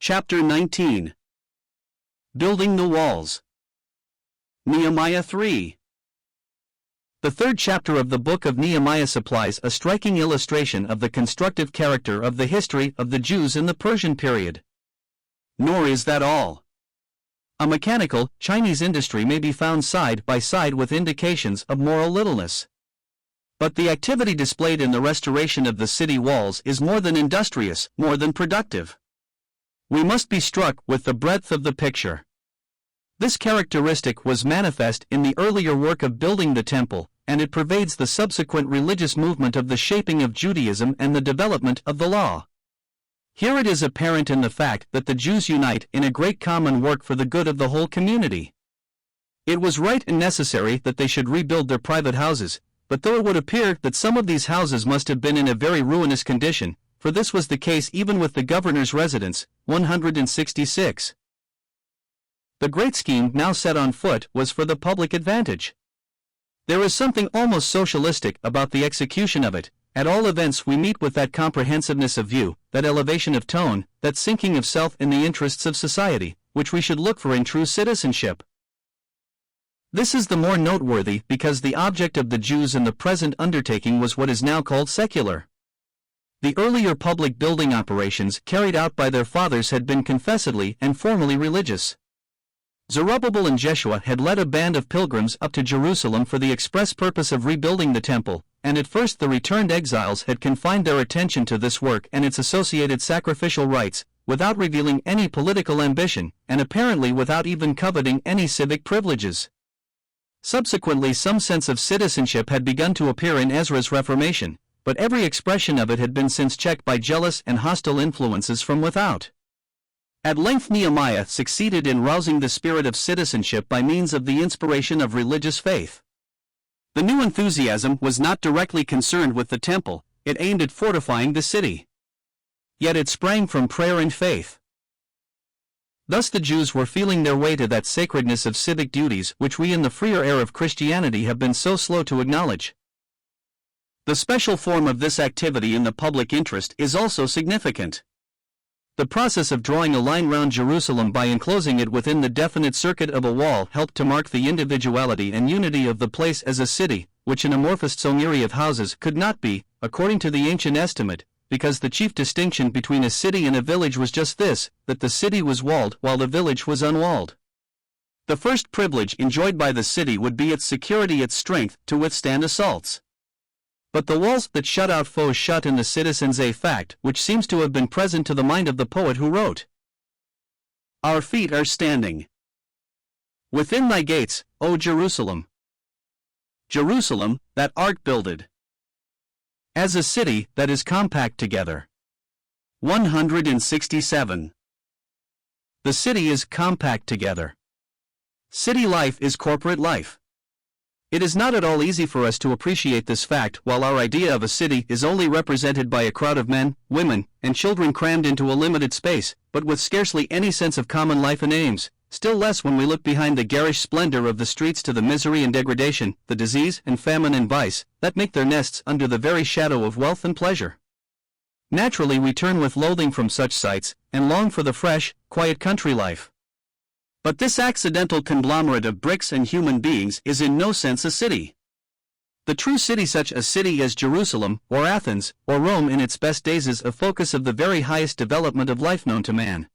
Chapter 19. Building the Walls. Nehemiah 3. The third chapter of the book of Nehemiah supplies a striking illustration of the constructive character of the history of the Jews in the Persian period. Nor is that all. A mechanical, Chinese industry may be found side by side with indications of moral littleness. But the activity displayed in the restoration of the city walls is more than industrious, more than productive. We must be struck with the breadth of the picture. This characteristic was manifest in the earlier work of building the temple, and it pervades the subsequent religious movement of the shaping of Judaism and the development of the law. Here it is apparent in the fact that the Jews unite in a great common work for the good of the whole community. It was right and necessary that they should rebuild their private houses, but though it would appear that some of these houses must have been in a very ruinous condition, for this was the case even with the governor's residence, 166. The great scheme now set on foot was for the public advantage. There is something almost socialistic about the execution of it. At all events we meet with that comprehensiveness of view, that elevation of tone, that sinking of self in the interests of society, which we should look for in true citizenship. This is the more noteworthy because the object of the Jews in the present undertaking was what is now called secular. The earlier public building operations carried out by their fathers had been confessedly and formally religious. Zerubbabel and Jeshua had led a band of pilgrims up to Jerusalem for the express purpose of rebuilding the temple, and at first the returned exiles had confined their attention to this work and its associated sacrificial rites, without revealing any political ambition, and apparently without even coveting any civic privileges. Subsequently some sense of citizenship had begun to appear in Ezra's Reformation, but every expression of it had been since checked by jealous and hostile influences from without. At length Nehemiah succeeded in rousing the spirit of citizenship by means of the inspiration of religious faith. The new enthusiasm was not directly concerned with the temple, it aimed at fortifying the city. Yet it sprang from prayer and faith. Thus the Jews were feeling their way to that sacredness of civic duties which we in the freer air of Christianity have been so slow to acknowledge. The special form of this activity in the public interest is also significant. The process of drawing a line round Jerusalem by enclosing it within the definite circuit of a wall helped to mark the individuality and unity of the place as a city, which an amorphous sommary of houses could not be, according to the ancient estimate, because the chief distinction between a city and a village was just this, that the city was walled while the village was unwalled. The first privilege enjoyed by the city would be its security, its strength to withstand assaults. But the walls that shut out foes shut in the citizens, a fact which seems to have been present to the mind of the poet who wrote, "Our feet are standing within thy gates, O Jerusalem. Jerusalem, that art builded as a city that is compact together." 167. The city is compact together. City life is corporate life. It is not at all easy for us to appreciate this fact while our idea of a city is only represented by a crowd of men, women, and children crammed into a limited space, but with scarcely any sense of common life and aims, still less when we look behind the garish splendor of the streets to the misery and degradation, the disease and famine and vice, that make their nests under the very shadow of wealth and pleasure. Naturally we turn with loathing from such sights, and long for the fresh, quiet country life. But this accidental conglomerate of bricks and human beings is in no sense a city. The true city, such a city as Jerusalem, or Athens, or Rome in its best days, is a focus of the very highest development of life known to man.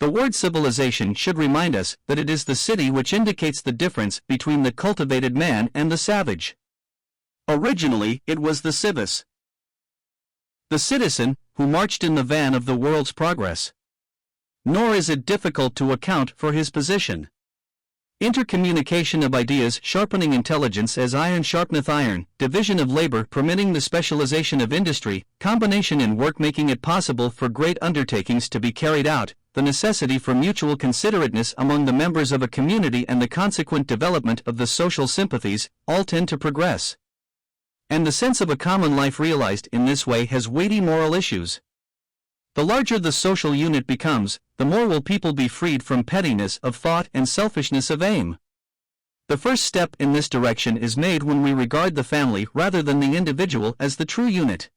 The word civilization should remind us that it is the city which indicates the difference between the cultivated man and the savage. Originally it was the civis, the citizen, who marched in the van of the world's progress. Nor is it difficult to account for his position. Intercommunication of ideas sharpening intelligence as iron sharpeneth iron, division of labor permitting the specialization of industry, combination in work making it possible for great undertakings to be carried out, the necessity for mutual considerateness among the members of a community and the consequent development of the social sympathies, all tend to progress. And the sense of a common life realized in this way has weighty moral issues. The larger the social unit becomes, the more will people be freed from pettiness of thought and selfishness of aim. The first step in this direction is made when we regard the family rather than the individual as the true unit.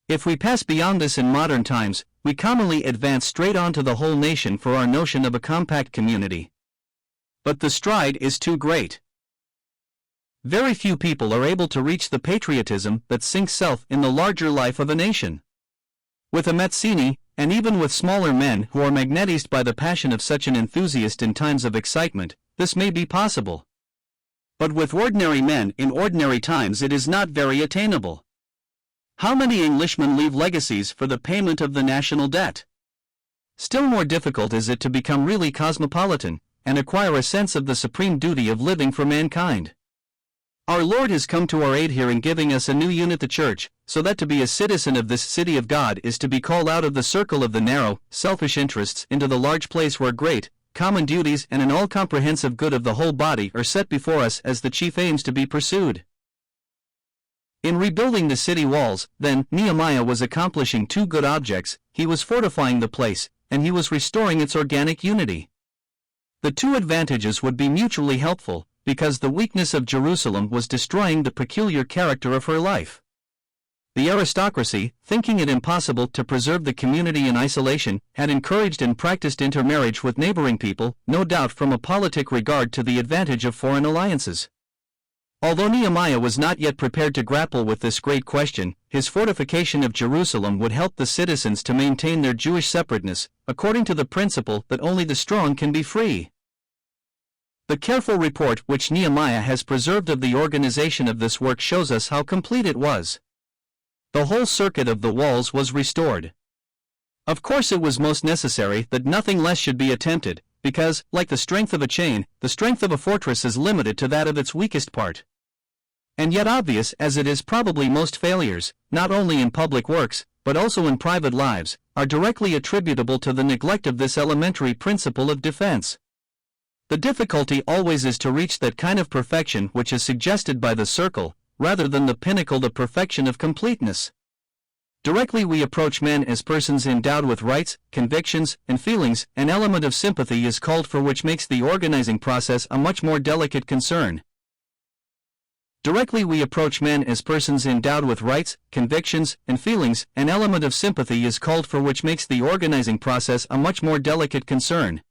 If we pass beyond this in modern times, we commonly advance straight on to the whole nation for our notion of a compact community. But the stride is too great. Very few people are able to reach the patriotism that sinks self in the larger life of a nation. With a Mazzini, and even with smaller men who are magnetized by the passion of such an enthusiast in times of excitement, this may be possible. But with ordinary men in ordinary times it is not very attainable. How many Englishmen leave legacies for the payment of the national debt? Still more difficult is it to become really cosmopolitan, and acquire a sense of the supreme duty of living for mankind. Our Lord has come to our aid here in giving us a new unit, the Church, so that to be a citizen of this city of God is to be called out of the circle of the narrow, selfish interests into the large place where great, common duties and an all-comprehensive good of the whole body are set before us as the chief aims to be pursued. In rebuilding the city walls, then, Nehemiah was accomplishing two good objects: he was fortifying the place, and he was restoring its organic unity. The two advantages would be mutually helpful, because the weakness of Jerusalem was destroying the peculiar character of her life. The aristocracy, thinking it impossible to preserve the community in isolation, had encouraged and practiced intermarriage with neighboring people, no doubt from a politic regard to the advantage of foreign alliances. Although Nehemiah was not yet prepared to grapple with this great question, his fortification of Jerusalem would help the citizens to maintain their Jewish separateness, according to the principle that only the strong can be free. The careful report which Nehemiah has preserved of the organization of this work shows us how complete it was. The whole circuit of the walls was restored. Of course it was most necessary that nothing less should be attempted, because, like the strength of a chain, the strength of a fortress is limited to that of its weakest part. And yet obvious as it is, probably most failures, not only in public works, but also in private lives, are directly attributable to the neglect of this elementary principle of defense. The difficulty always is to reach that kind of perfection which is suggested by the circle, rather than the pinnacle, the perfection of completeness. Directly we approach men as persons endowed with rights, convictions, and feelings, an element of sympathy is called for which makes the organizing process a much more delicate concern. Directly we approach men as persons endowed with rights, convictions, and feelings, an element of sympathy is called for which makes the organizing process a much more delicate concern.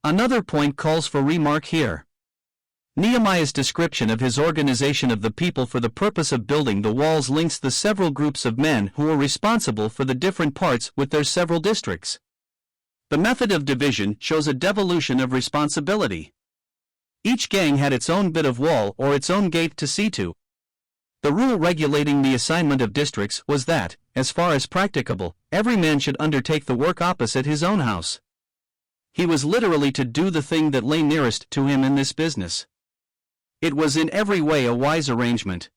Another point calls for remark here. Nehemiah's description of his organization of the people for the purpose of building the walls links the several groups of men who were responsible for the different parts with their several districts. The method of division shows a devolution of responsibility. Each gang had its own bit of wall or its own gate to see to. The rule regulating the assignment of districts was that, as far as practicable, every man should undertake the work opposite his own house. He was literally to do the thing that lay nearest to him in this business. It was in every way a wise arrangement.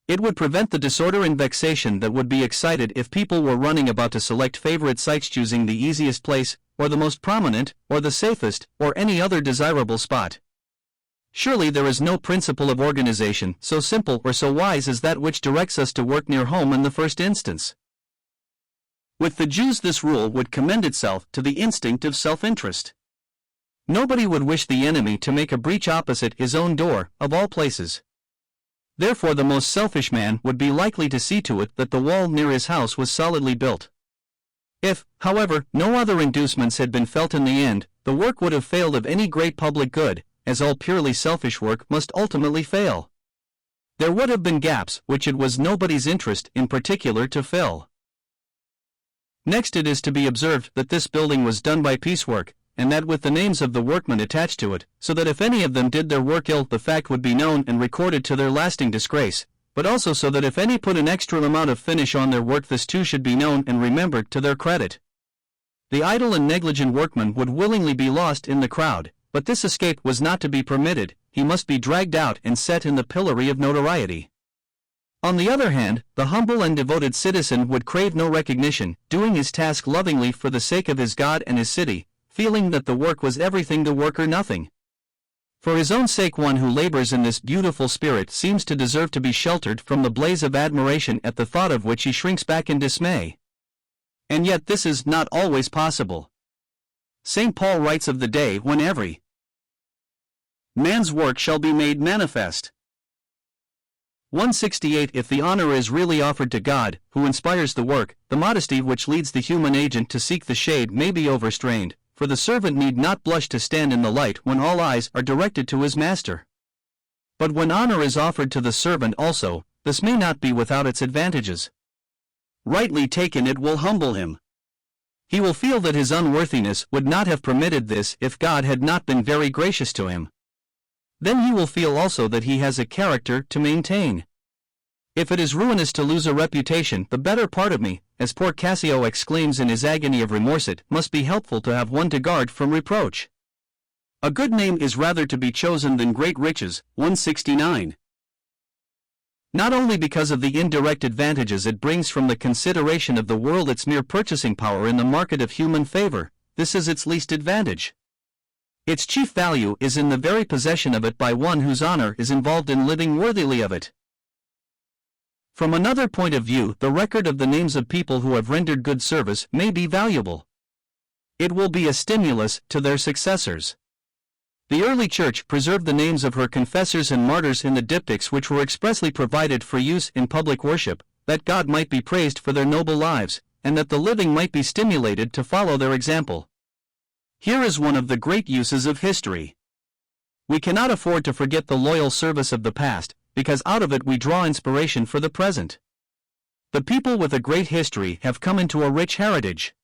It would prevent the disorder and vexation that would be excited if people were running about to select favorite sites, choosing the easiest place, or the most prominent, or the safest, or any other desirable spot. Surely there is no principle of organization so simple or so wise as that which directs us to work near home in the first instance. With the Jews this rule would commend itself to the instinct of self-interest. Nobody would wish the enemy to make a breach opposite his own door, of all places. Therefore the most selfish man would be likely to see to it that the wall near his house was solidly built. If, however, no other inducements had been felt in the end, the work would have failed of any great public good, as all purely selfish work must ultimately fail. There would have been gaps which it was nobody's interest in particular to fill. Next it is to be observed that this building was done by piecework, and that with the names of the workmen attached to it, so that if any of them did their work ill the fact would be known and recorded to their lasting disgrace, but also so that if any put an extra amount of finish on their work this too should be known and remembered to their credit. The idle and negligent workman would willingly be lost in the crowd, but this escape was not to be permitted, he must be dragged out and set in the pillory of notoriety. On the other hand, the humble and devoted citizen would crave no recognition, doing his task lovingly for the sake of his God and his city, feeling that the work was everything, the work or nothing. For his own sake one who labors in this beautiful spirit seems to deserve to be sheltered from the blaze of admiration at the thought of which he shrinks back in dismay. And yet this is not always possible. St. Paul writes of the day when every man's work shall be made manifest. 168 If the honor is really offered to God, who inspires the work, the modesty which leads the human agent to seek the shade may be overstrained, for the servant need not blush to stand in the light when all eyes are directed to his master. But when honor is offered to the servant also, this may not be without its advantages. Rightly taken, it will humble him. He will feel that his unworthiness would not have permitted this if God had not been very gracious to him. Then he will feel also that he has a character to maintain. If it is ruinous to lose a reputation, the better part of me, as poor Cassio exclaims in his agony of remorse, it must be helpful to have one to guard from reproach. A good name is rather to be chosen than great riches. 169. Not only because of the indirect advantages it brings from the consideration of the world, its mere purchasing power in the market of human favor, this is its least advantage. Its chief value is in the very possession of it by one whose honor is involved in living worthily of it. From another point of view, the record of the names of people who have rendered good service may be valuable. It will be a stimulus to their successors. The early Church preserved the names of her confessors and martyrs in the diptychs, which were expressly provided for use in public worship, that God might be praised for their noble lives, and that the living might be stimulated to follow their example. Here is one of the great uses of history. We cannot afford to forget the loyal service of the past, because out of it we draw inspiration for the present. The people with a great history have come into a rich heritage.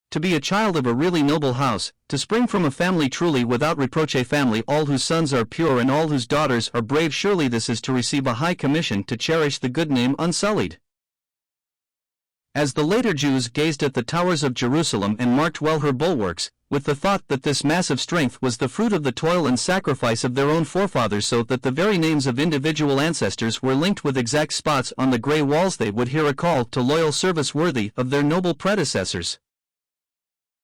To be a child of a really noble house, to spring from a family truly without reproach, a family all whose sons are pure and all whose daughters are brave, surely this is to receive a high commission to cherish the good name unsullied. As the later Jews gazed at the towers of Jerusalem and marked well her bulwarks, with the thought that this massive strength was the fruit of the toil and sacrifice of their own forefathers, so that the very names of individual ancestors were linked with exact spots on the grey walls, they would hear a call to loyal service worthy of their noble predecessors.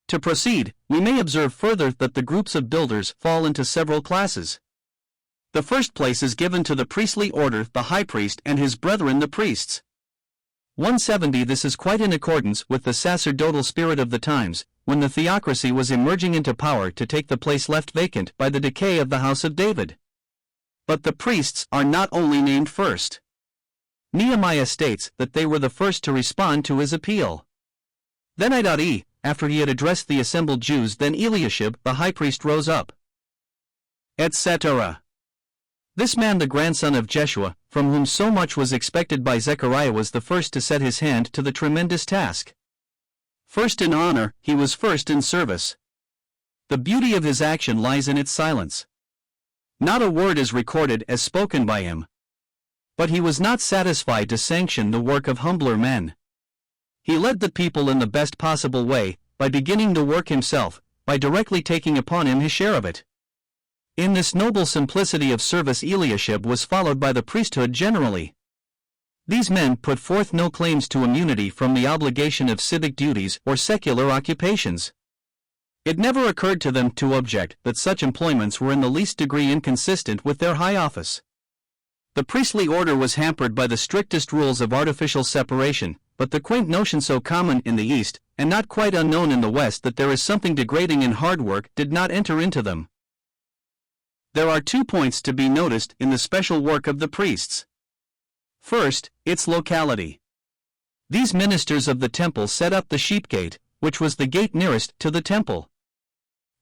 To proceed, we may observe further that the groups of builders fall into several classes. The first place is given to the priestly order, the high priest and his brethren the priests. 170 This is quite in accordance with the sacerdotal spirit of the times, when the theocracy was emerging into power to take the place left vacant by the decay of the house of David. But the priests are not only named first. Nehemiah states that they were the first to respond to his appeal. Then I.e., after he had addressed the assembled Jews, then Eliashib the high priest rose up, etc. This man, the grandson of Jeshua, from whom so much was expected by Zechariah, was the first to set his hand to the tremendous task. First in honor, he was first in service. The beauty of his action lies in its silence. Not a word is recorded as spoken by him. But he was not satisfied to sanction the work of humbler men. He led the people in the best possible way, by beginning the work himself, by directly taking upon him his share of it. In this noble simplicity of service, Eliashib was followed by the priesthood generally. These men put forth no claims to immunity from the obligation of civic duties or secular occupations. It never occurred to them to object that such employments were in the least degree inconsistent with their high office. The priestly order was hampered by the strictest rules of artificial separation, but the quaint notion so common in the East, and not quite unknown in the West, that there is something degrading in hard work, did not enter into them. There are 2 points to be noticed in the special work of the priests. First, its locality. These ministers of the temple set up the sheep gate, which was the gate nearest to the temple.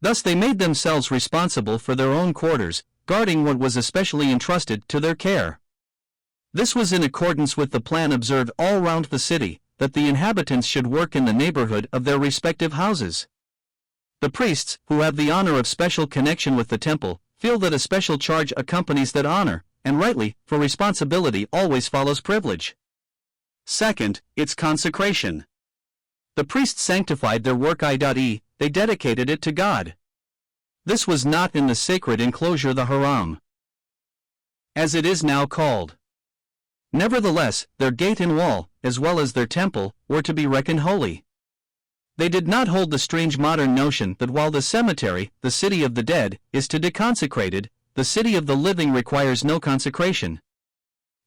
Thus they made themselves responsible for their own quarters, guarding what was especially entrusted to their care. This was in accordance with the plan observed all round the city, that the inhabitants should work in the neighborhood of their respective houses. The priests, who have the honor of special connection with the temple, feel that a special charge accompanies that honor, and rightly, for responsibility always follows privilege. Second, its consecration. The priests sanctified their work, i.e., they dedicated it to God. This was not in the sacred enclosure, the haram, as it is now called. Nevertheless, their gate and wall, as well as their temple, were to be reckoned holy. They did not hold the strange modern notion that while the cemetery, the city of the dead, is to be consecrated, the city of the living requires no consecration.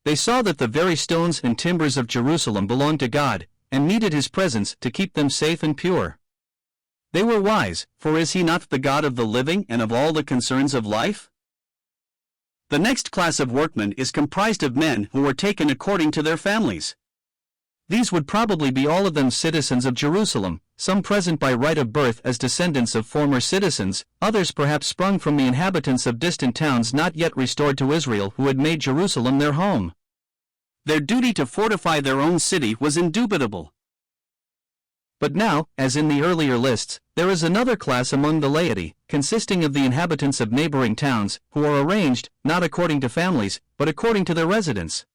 They saw that the very stones and timbers of Jerusalem belonged to God, and needed His presence to keep them safe and pure. They were wise, for is He not the God of the living and of all the concerns of life? The next class of workmen is comprised of men who were taken according to their families. These would probably be all of them citizens of Jerusalem, some present by right of birth as descendants of former citizens, others perhaps sprung from the inhabitants of distant towns not yet restored to Israel who had made Jerusalem their home. Their duty to fortify their own city was indubitable. But now, as in the earlier lists, there is another class among the laity, consisting of the inhabitants of neighboring towns, who are arranged, not according to families, but according to their residence.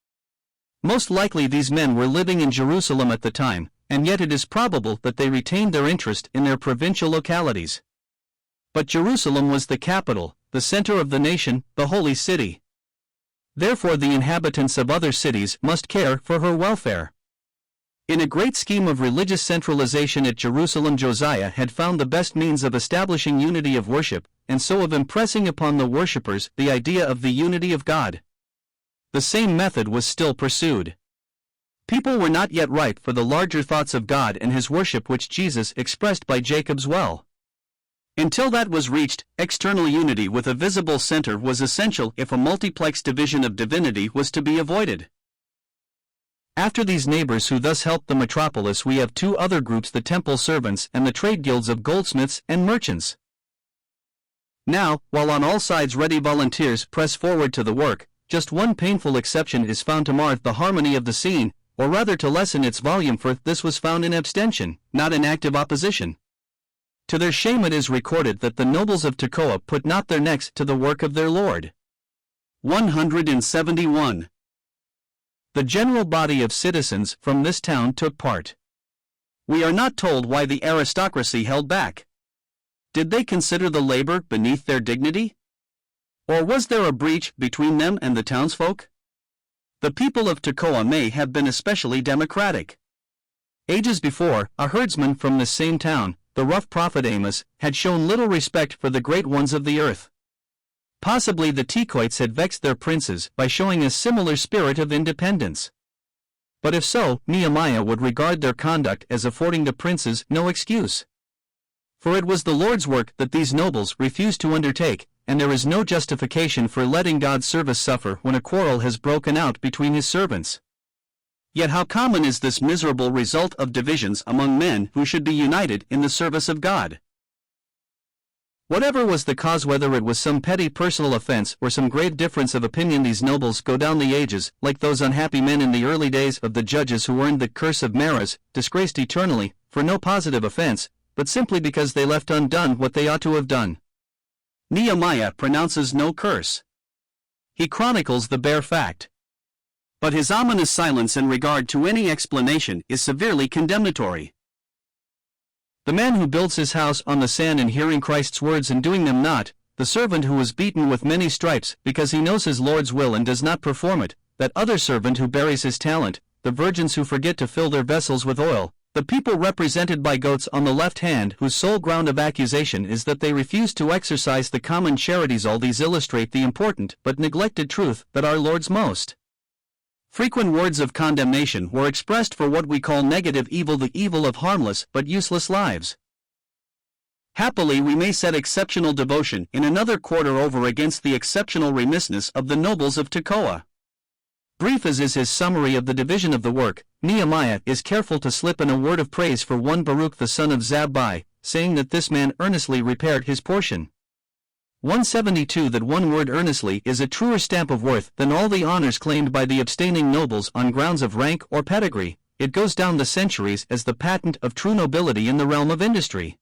Most likely these men were living in Jerusalem at the time, and yet it is probable that they retained their interest in their provincial localities. But Jerusalem was the capital, the center of the nation, the holy city. Therefore the inhabitants of other cities must care for her welfare. In a great scheme of religious centralization at Jerusalem, Josiah had found the best means of establishing unity of worship, and so of impressing upon the worshippers the idea of the unity of God. The same method was still pursued. People were not yet ripe for the larger thoughts of God and His worship which Jesus expressed by Jacob's well. Until that was reached, external unity with a visible center was essential if a multiplex division of divinity was to be avoided. After these neighbors who thus helped the metropolis, we have two other groups: the temple servants and the trade guilds of goldsmiths and merchants. Now, while on all sides ready volunteers press forward to the work, just one painful exception is found to mar the harmony of the scene, or rather to lessen its volume, for this was found in abstention, not in active opposition. To their shame it is recorded that the nobles of Tekoa put not their necks to the work of their Lord. 171. The general body of citizens from this town took part. We are not told why the aristocracy held back. Did they consider the labor beneath their dignity? Or was there a breach between them and the townsfolk? The people of Tekoa may have been especially democratic. Ages before, a herdsman from this same town, the rough prophet Amos, had shown little respect for the great ones of the earth. Possibly the Tekoites had vexed their princes by showing a similar spirit of independence. But if so, Nehemiah would regard their conduct as affording the princes no excuse. For it was the Lord's work that these nobles refused to undertake, and there is no justification for letting God's service suffer when a quarrel has broken out between His servants. Yet how common is this miserable result of divisions among men who should be united in the service of God? Whatever was the cause, whether it was some petty personal offense or some grave difference of opinion, these nobles go down the ages, like those unhappy men in the early days of the judges who earned the curse of Maras, disgraced eternally, for no positive offense, but simply because they left undone what they ought to have done. Nehemiah pronounces no curse. He chronicles the bare fact. But his ominous silence in regard to any explanation is severely condemnatory. The man who builds his house on the sand in hearing Christ's words and doing them not, the servant who was beaten with many stripes because he knows his Lord's will and does not perform it, that other servant who buries his talent, the virgins who forget to fill their vessels with oil, the people represented by goats on the left hand whose sole ground of accusation is that they refuse to exercise the common charities. All these illustrate the important but neglected truth that our Lord's most frequent words of condemnation were expressed for what we call negative evil, the evil of harmless but useless lives. Happily we may set exceptional devotion in another quarter over against the exceptional remissness of the nobles of Tekoa. Brief as is his summary of the division of the work, Nehemiah is careful to slip in a word of praise for one Baruch the son of Zabbai, saying that this man earnestly repaired his portion. 172. That one word earnestly is a truer stamp of worth than all the honors claimed by the abstaining nobles on grounds of rank or pedigree. It goes down the centuries as the patent of true nobility in the realm of industry.